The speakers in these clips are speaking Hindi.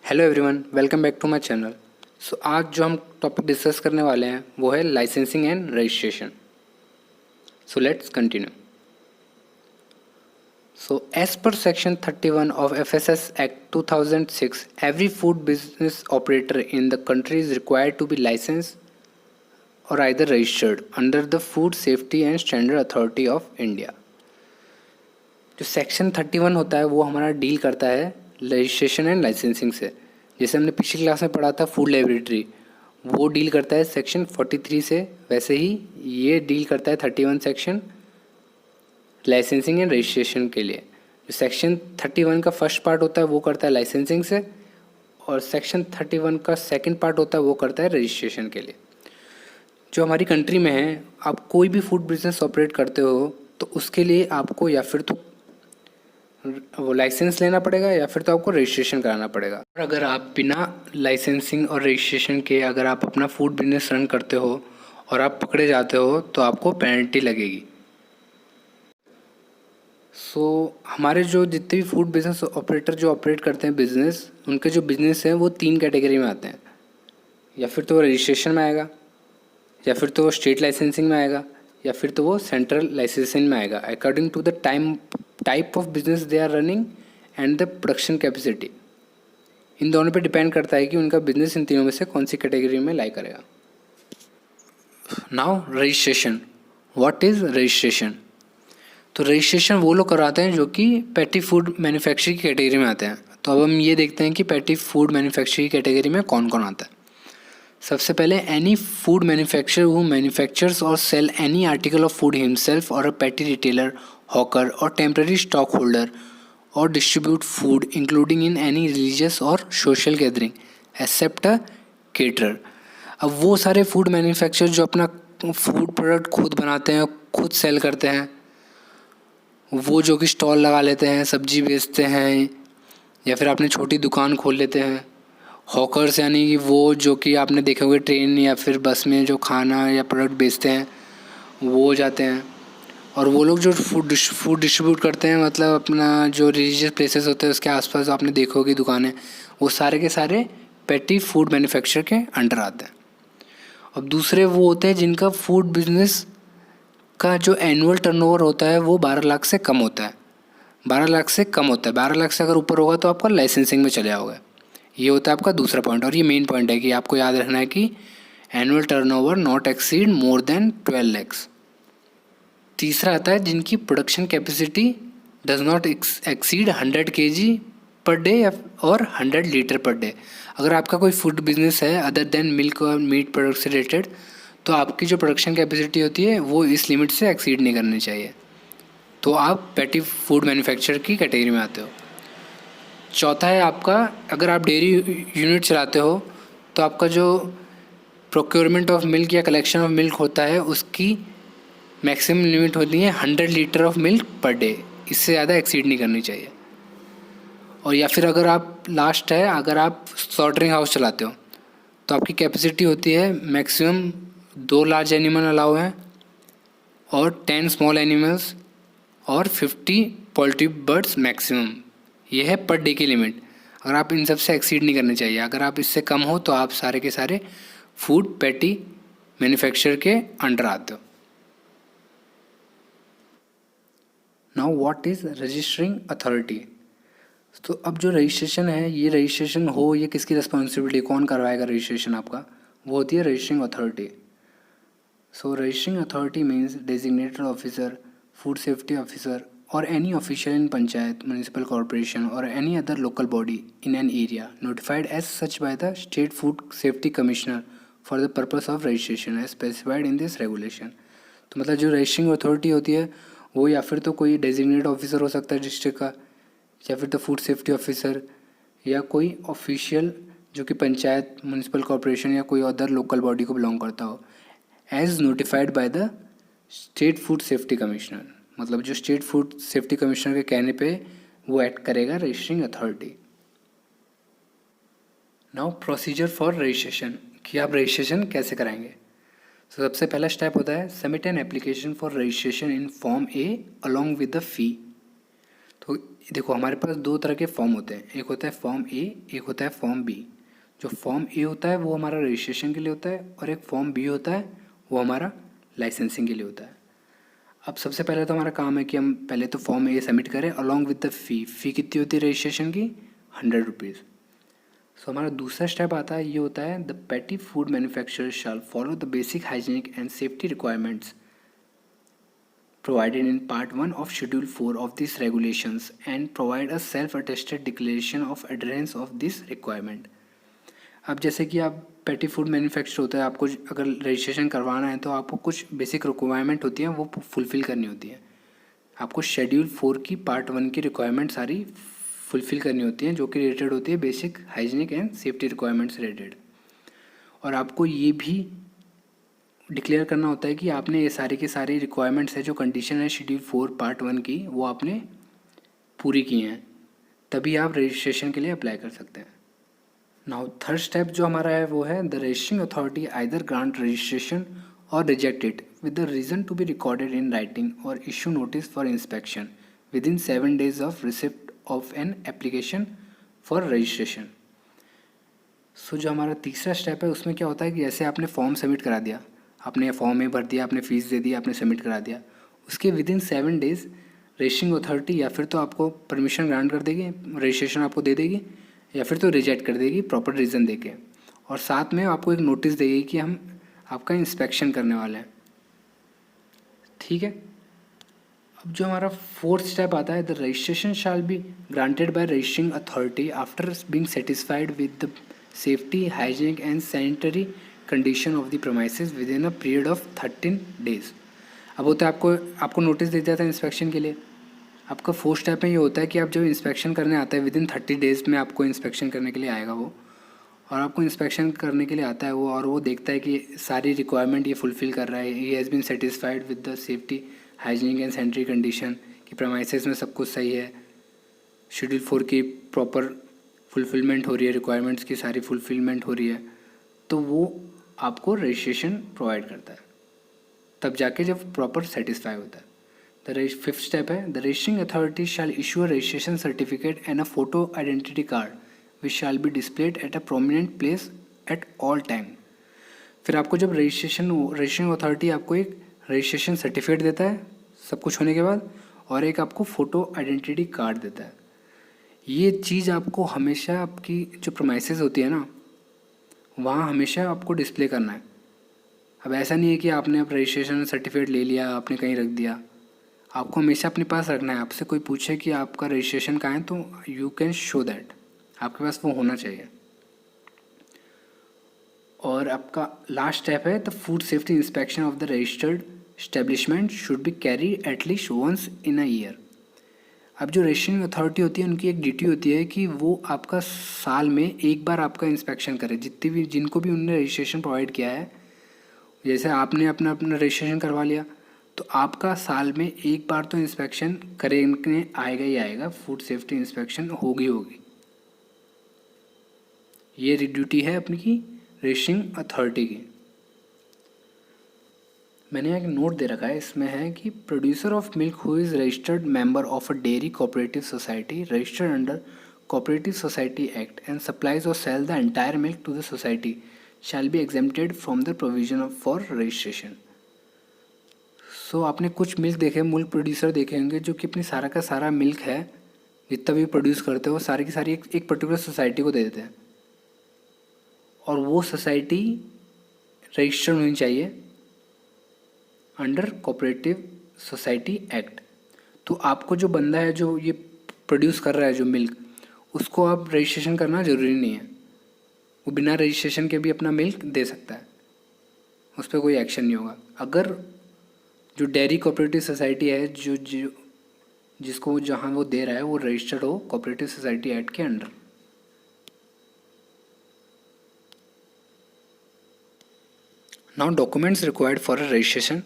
Hello everyone, welcome back to my channel. So आज जो हम टॉपिक डिस्कस करने वाले हैं वो है licensing and registration. So let's continue. So as per section 31 of FSS act 2006, every food business operator in the country is required to be license और either registered under the food safety and standard authority of India. जो सेक्शन 31 होता है वो हमारा डील करता है रजिस्ट्रेशन एंड लाइसेंसिंग से। जैसे हमने पिछली क्लास में पढ़ा था फूड लेबोरेटरी, वो डील करता है सेक्शन 43 से, वैसे ही ये डील करता है 31 सेक्शन लाइसेंसिंग एंड रजिस्ट्रेशन के लिए। जो सेक्शन 31 का फर्स्ट पार्ट होता है वो करता है लाइसेंसिंग से, और सेक्शन 31 का सेकेंड पार्ट होता है वो करता है रजिस्ट्रेशन के लिए। जो हमारी कंट्री में है, आप कोई भी फूड बिजनेस ऑपरेट करते हो तो उसके लिए आपको या फिर तो वो लाइसेंस लेना पड़ेगा या फिर तो आपको रजिस्ट्रेशन कराना पड़ेगा। और अगर आप बिना लाइसेंसिंग और रजिस्ट्रेशन के अगर आप अपना फूड बिजनेस रन करते हो और आप पकड़े जाते हो तो आपको पेनल्टी लगेगी। हमारे जो जितने भी फूड बिजनेस ऑपरेटर जो ऑपरेट करते हैं बिजनेस, उनके जो बिजनेस हैं वो 3 कैटेगरी में आते हैं। या फिर तो वो रजिस्ट्रेशन में आएगा, या फिर तो वो स्टेट लाइसेंसिंग में आएगा, या फिर तो वो सेंट्रल लाइसेंसिंग में आएगा, according to the type of business they are running and the production capacity. इन दोनों पे डिपेंड करता है कि उनका बिजनेस इन तीनों में से कौन सी कैटेगरी में लाई करेगा। Now registration, what is registration? तो रजिस्ट्रेशन वो लोग कराते हैं जो कि पैटी फूड मैन्युफैक्चरिंग की कैटेगरी में आते हैं। तो अब हम ये देखते हैं कि पैटी फूड मैन्युफैक्चरिंग की कैटेगरी में कौन कौन आता है। सबसे पहले any food manufacturer who manufactures और sell any article of food himself और अ पैटी रिटेलर, हॉकर और टेम्पररी स्टॉक होल्डर और distribute food including in any religious और social gathering except a caterer. अब वो सारे फूड मैन्युफैक्चरर जो अपना फूड प्रोडक्ट खुद बनाते हैं, खुद सेल करते हैं, वो जो कि स्टॉल लगा लेते हैं, सब्जी बेचते हैं, या फिर अपनी छोटी दुकान खोल लेते हैं। हॉकर्स यानी कि वो जो कि आपने देखे होंगे ट्रेन या फिर बस में जो खाना या प्रोडक्ट बेचते हैं वो जाते हैं। और वो लोग जो फूड डिस्ट्रीब्यूट करते हैं, मतलब अपना जो रिलीजियस प्लेसेस होते हैं उसके आसपास आपने देखी होगी दुकानें, वो सारे के सारे पैटी फूड मैन्युफैक्चर के अंडर आते हैं। अब दूसरे वो होते हैं जिनका फूड बिजनेस का जो एनुअल टर्नओवर होता है वो 12 लाख से कम होता है। 12 लाख से कम होता है, 12 लाख से अगर ऊपर होगा तो आपका लाइसेंसिंग में चले जाओगे। ये होता है आपका दूसरा पॉइंट, और ये मेन पॉइंट है कि आपको याद रखना है कि annual turnover not exceed more than 12 lakhs. तीसरा आता है जिनकी production capacity does not exceed 100 kg per day और 100 लीटर पर डे। अगर आपका कोई फूड बिजनेस है अदर देन मिल्क और मीट प्रोडक्ट से रिलेटेड, तो आपकी जो प्रोडक्शन कैपेसिटी होती है वो इस लिमिट से एक्सीड नहीं करनी चाहिए, तो आप पैटी फूड मैन्युफैक्चर की कैटेगरी में आते हो। चौथा है आपका, अगर आप डेयरी यूनिट चलाते हो तो आपका जो प्रोक्योरमेंट ऑफ मिल्क या कलेक्शन ऑफ मिल्क होता है उसकी मैक्सिमम लिमिट होती है 100 litre of milk per day, इससे ज़्यादा एक्सीड नहीं करनी चाहिए। और या फिर अगर आप लास्ट है, अगर आप स्लॉटरिंग हाउस चलाते हो तो आपकी कैपेसिटी होती है मैक्सिमम 2 लार्ज एनिमल अलाउ हैं और 10 स्मॉल एनिमल्स और 50 पोल्ट्री बर्ड्स मैक्सिमम। ये है पर डे की लिमिट। अगर आप इन सब से एक्सीड नहीं करनी चाहिए, अगर आप इससे कम हो तो आप सारे के सारे फूड पैटी मैन्युफैक्चर के अंडर आते हो। Now what is registering authority? तो अब जो रजिस्ट्रेशन है, ये रजिस्ट्रेशन हो ये किसकी रिस्पॉन्सिबिलिटी, कौन करवाएगा रजिस्ट्रेशन आपका, वो होती है registering authority. So registering authority means designated officer, food safety officer or any official in panchayat, municipal corporation or any other local body in an area notified as such by the state food safety commissioner for the purpose of registration as specified in this regulation। तो मतलब जो रजिस्टरिंग अथॉरिटी होती है वो या फिर तो कोई डेजिग्नेटेड ऑफिसर हो सकता है डिस्ट्रिक्ट का, या फिर तो फूड सेफ्टी ऑफिसर, या कोई ऑफिशियल जो कि पंचायत, म्यूनिसिपल कॉरपोरेशन या कोई अदर लोकल बॉडी को बिलोंग करता हो, as notified by the state food safety commissioner. मतलब जो स्टेट फूड सेफ्टी कमिश्नर के कहने पे वो एक्ट करेगा registering authority. Now procedure for registration, कि आप रजिस्ट्रेशन कैसे कराएंगे। तो सबसे पहला स्टेप होता है submit an application for registration in form A along with the fee. तो देखो हमारे पास दो तरह के फॉर्म होते हैं, एक होता है फॉर्म ए, एक होता है फॉर्म बी। जो फॉर्म ए होता है वो हमारा रजिस्ट्रेशन के लिए होता है, और एक फॉर्म बी होता है वो हमारा लाइसेंसिंग के लिए होता है। अब सबसे पहले तो हमारा काम है कि हम पहले तो फॉर्म ए सबमिट करें अलॉन्ग विद द फ़ी कितनी होती है रजिस्ट्रेशन की, 100 रुपीज़। सो हमारा दूसरा स्टेप आता है, ये होता है the petty food manufacturer shall follow the basic hygienic and safety requirements provided in Part 1 of Schedule 4 of these regulations and provide a self-attested declaration of adherence of this requirement। अब जैसे कि आप पेटी फूड मैन्युफैक्चर होता है, आपको अगर रजिस्ट्रेशन करवाना है तो आपको कुछ बेसिक रिक्वायरमेंट होती है वो फुलफ़िल करनी होती है। आपको शेड्यूल 4 की पार्ट 1 की रिक्वायरमेंट सारी फुलफ़िल करनी होती हैं, जो कि रिलेटेड होती है basic hygienic and safety requirements related. और आपको ये भी डिक्लेयर करना होता है कि आपने ये सारी की सारी रिक्वायरमेंट्स है, जो कंडीशन है शेड्यूल 4 पार्ट 1 की, वो आपने पूरी की हैं, तभी आप रजिस्ट्रेशन के लिए अप्लाई कर सकते हैं। नाउ थर्ड स्टेप जो हमारा है वो है the registering authority either grant registration और reject it with the reason to be recorded in writing और issue notice for inspection within 7 days of receipt of an application for registration. So जो हमारा तीसरा स्टेप है उसमें क्या होता है कि जैसे आपने फॉर्म सबमिट करा दिया, आपने फॉर्म में भर दिया, आपने फ़ीस दे दी, आपने सबमिट करा दिया, उसके with in 7 days registering authority या फिर तो आपको परमिशन ग्रांट कर देगी, रजिस्ट्रेशन आपको दे देगी, या फिर तो रिजेक्ट कर देगी प्रॉपर रीज़न देके, और साथ में आपको एक नोटिस देगी कि हम आपका इंस्पेक्शन करने वाले हैं। ठीक है। अब जो हमारा फोर्थ स्टेप आता है the registration shall be granted by registering authority after being satisfied with the safety hygienic and sanitary condition of the premises with in a period of 13 days। अब होता है आपको नोटिस दे दिया था इंस्पेक्शन के लिए। आपका फोर्थ स्टेप में ये होता है कि आप जब इंस्पेक्शन करने आता है विद इन 30 days में आपको इंस्पेक्शन करने के लिए आएगा वो, और आपको इंस्पेक्शन करने के लिए आता है वो, और वो देखता है कि सारी रिक्वायरमेंट ये फुलफ़िल कर रहा है, he has been satisfied with the safety hygienic and sanitary condition कि प्रीमाइसेस में सब कुछ सही है, शेड्यूल 4 की प्रॉपर फुलफिलमेंट हो रही है, रिक्वायरमेंट्स की सारी फुलफिलमेंट हो रही है, तो वो आपको रजिस्ट्रेशन प्रोवाइड करता है, तब जाके जब प्रॉपर सेटिस्फाई होता है। द फिफ्थ स्टेप है the registering authority shall issue a registration certificate and a photo identity card which shall be displayed at a prominent place at all time. फिर आपको जब रजिस्ट्रिंग अथॉरिटी आपको एक रजिस्ट्रेशन सर्टिफिकेट देता है सब कुछ होने के बाद, और एक आपको फ़ोटो आइडेंटिटी कार्ड देता है। ये चीज़ आपको हमेशा आपकी जो प्रीमाइसेस होती है ना, वहाँ हमेशा आपको डिस्प्ले करना है। अब ऐसा नहीं है कि आपने अब रजिस्ट्रेशन सर्टिफिकेट ले लिया, आपने कहीं रख दिया, आपको हमेशा अपने पास रखना है। आपसे कोई पूछे कि आपका रजिस्ट्रेशन कहाँ है तो यू कैन शो दैट, आपके पास वो होना चाहिए। और आपका लास्ट स्टेप है the food safety inspection of the registered establishment should be carry at least once in a year. अब जो रजिस्ट्रिंग अथॉरिटी होती है उनकी एक ड्यूटी होती है कि वो आपका साल में एक बार आपका इंस्पेक्शन करे, जिनको भी उन्होंने रजिस्ट्रेशन प्रोवाइड किया है। जैसे आपने अपना रजिस्ट्रेशन करवा लिया तो आपका साल में एक बार तो इंस्पेक्शन करने आएगा ही आएगा, फूड सेफ्टी इंस्पेक्शन होगी। ये ड्यूटी है अपनी की रजिस्ट्रिंग अथॉरिटी की। मैंने एक नोट दे रखा है, इसमें है कि producer of milk who is registered member of a dairy cooperative society registered under cooperative society act and supplies और sell the entire milk to the society shall be exempted from the provision for registration. So आपने कुछ मिल्क मिल्क प्रोड्यूसर देखे होंगे जो कि अपनी सारा का सारा मिल्क है जितना भी प्रोड्यूस करते हैं वो सारी की सारी एक पर्टिकुलर सोसाइटी को दे देते हैं, और वो सोसाइटी रजिस्टर्ड होनी चाहिए अंडर कोऑपरेटिव सोसाइटी एक्ट। तो आपको जो बंदा है जो ये प्रोड्यूस कर रहा है जो मिल्क, उसको आप रजिस्ट्रेशन करना ज़रूरी नहीं है, वो बिना रजिस्ट्रेशन के भी अपना मिल्क दे सकता है, उस पर कोई एक्शन नहीं होगा। अगर जो डेयरी कोऑपरेटिव सोसाइटी है जिसको जहाँ वो दे रहा है वो रजिस्टर्ड हो कोऑपरेटिव सोसाइटी एक्ट के under. Now documents required for a registration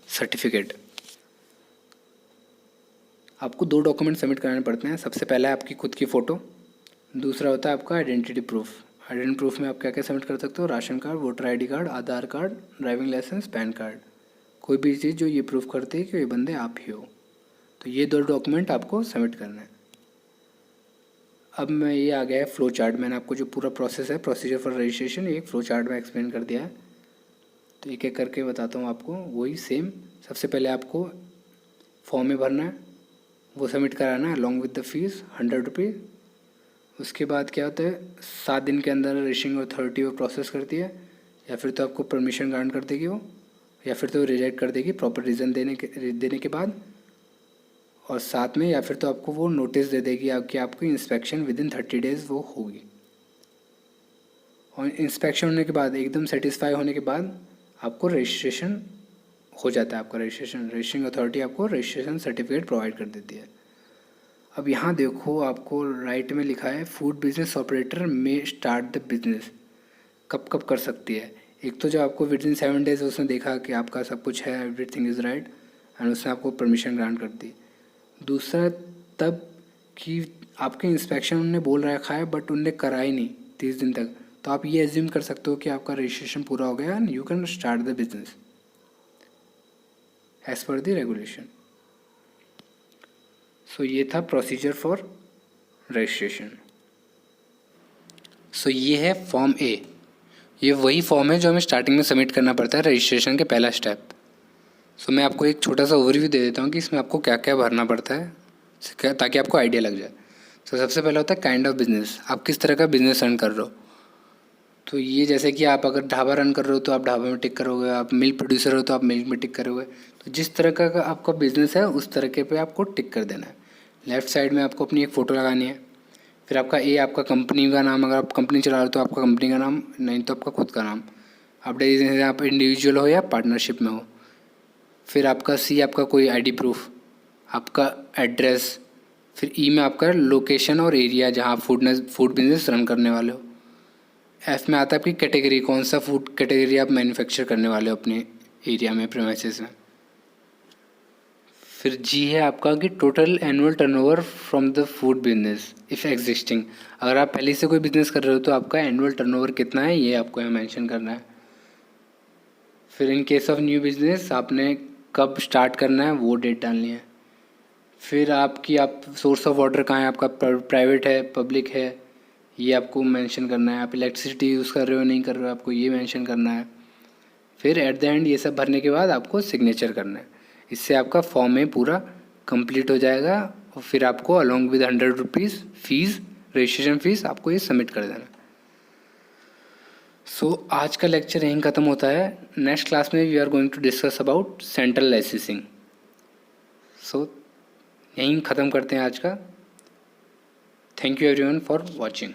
certificate. आपको 2 डॉक्यूमेंट सबमिट कराने पड़ते हैं। सबसे पहला है आपकी खुद की फ़ोटो, दूसरा होता है आपका आइडेंटिटी प्रूफ। आइडेंटिटी प्रूफ में आप क्या क्या सबमिट कर सकते हो, ration card, voter ID card, Aadhaar card, driving licence, PAN card, कोई भी चीज़ जो ये प्रूफ करती है कि ये बंदे आप ही हो। तो ये 2 डॉक्यूमेंट आपको सबमिट करना है। अब मैं ये आ गया है फ्लो चार्ट। मैंने आपको जो पूरा प्रोसेस है, प्रोसीजर फॉर रजिस्ट्रेशन, ये एक फ्लो चार्ट में एक्सप्लेन कर दिया है। तो एक एक करके बताता हूँ आपको। वही सेम, सबसे पहले आपको फॉर्म में भरना है, वो सबमिट कराना है along with the fees 100 rupees. उसके बाद क्या होता है, 7 दिन के अंदर रजिस्ट्रिंग अथॉरिटी वो प्रोसेस करती है, या फिर तो आपको परमिशन ग्रांट कर देगी वो, या फिर तो रिजेक्ट कर देगी प्रॉपर रीज़न देने के बाद। और साथ में या फिर तो आपको वो नोटिस दे देगी कि आपकी इंस्पेक्शन विद इन 30 डेज़ वो होगी। और इंस्पेक्शन होने के बाद एकदम सेटिस्फाई होने के बाद आपको रजिस्ट्रेशन हो जाता है। आपका रजिस्ट्रेशन, रजिस्ट्रिंग अथॉरिटी आपको रजिस्ट्रेशन सर्टिफिकेट प्रोवाइड कर देती है। अब यहाँ देखो, आपको राइट में लिखा है फूड बिजनेस ऑपरेटर में स्टार्ट द बिजनेस, कब कब कर सकती है। एक तो जो आपको विद इन 7 डेज उसने देखा कि आपका सब कुछ है, एवरीथिंग इज़ राइट, एंड उसने आपको परमिशन ग्रांट कर दी। दूसरा तब कि आपके इंस्पेक्शन उन्होंने बोल रखा है बट उनने करा ही नहीं 30 दिन तक, तो आप ये एज्यूम कर सकते हो कि आपका रजिस्ट्रेशन पूरा हो गया and you can start the business as per the regulation. So ये था प्रोसीजर फॉर रजिस्ट्रेशन। सो ये है फॉर्म ए। ये वही फॉर्म है जो हमें स्टार्टिंग में सबमिट करना पड़ता है रजिस्ट्रेशन के पहला स्टेप। सो मैं आपको एक छोटा सा ओवरव्यू दे देता हूँ कि इसमें आपको क्या क्या भरना पड़ता है, ताकि आपको आइडिया लग जाए। सो सबसे पहला होता है काइंड ऑफ बिजनेस, आप किस तरह का बिजनेस रन कर रहे हो। तो ये जैसे कि आप अगर ढाबा रन कर रहे हो तो आप ढाबा में टिक करोगे, आप मिल्क प्रोड्यूसर हो तो आप मिल्क में टिक करोगे। तो जिस तरह का आपका बिजनेस है उस तरह के पे आपको टिक कर देना है। लेफ़्ट साइड में आपको अपनी एक फ़ोटो लगानी है। फिर आपका ए, आपका कंपनी का नाम, अगर आप कंपनी चला रहे हो तो आपका कंपनी का नाम, नहीं तो आपका खुद का नाम। आप आप इंडिविजुअल हो या पार्टनरशिप में हो। फिर आपका सी, आपका कोई आईडी प्रूफ, आपका एड्रेस। फिर ई में आपका लोकेशन और एरिया जहाँ फूड बिजनेस रन करने वाले हो। एफ में आता है आपकी कैटेगरी, कौन सा फूड कैटेगरी आप मैन्युफैक्चर करने वाले हो अपने एरिया में, प्रीमाइसेस में। फिर जी है आपका कि total annual turnover from the food business if existing. अगर आप पहले से कोई बिजनेस कर रहे हो तो आपका एनुअल टर्नओवर कितना है ये आपको यहाँ मेंशन करना है। फिर in case of new business आपने कब स्टार्ट करना है वो डेट डालनी है। फिर आपकी सोर्स ऑफ वाटर कहाँ है, आपका प्राइवेट है, पब्लिक है, ये आपको मेंशन करना है। आप इलेक्ट्रिसिटी यूज़ कर रहे हो नहीं कर रहे हो, आपको ये मेंशन करना है। फिर एट द एंड ये सब भरने के बाद आपको सिग्नेचर करना है। इससे आपका फॉर्म में पूरा कंप्लीट हो जाएगा और फिर आपको along with 100 rupees fees, registration fees, आपको ये सबमिट कर देना। सो आज का लेक्चर यहीं ख़त्म होता है। नेक्स्ट क्लास में we are going to discuss about central licensing. So यहीं ख़त्म करते हैं आज का। Thank you everyone for watching.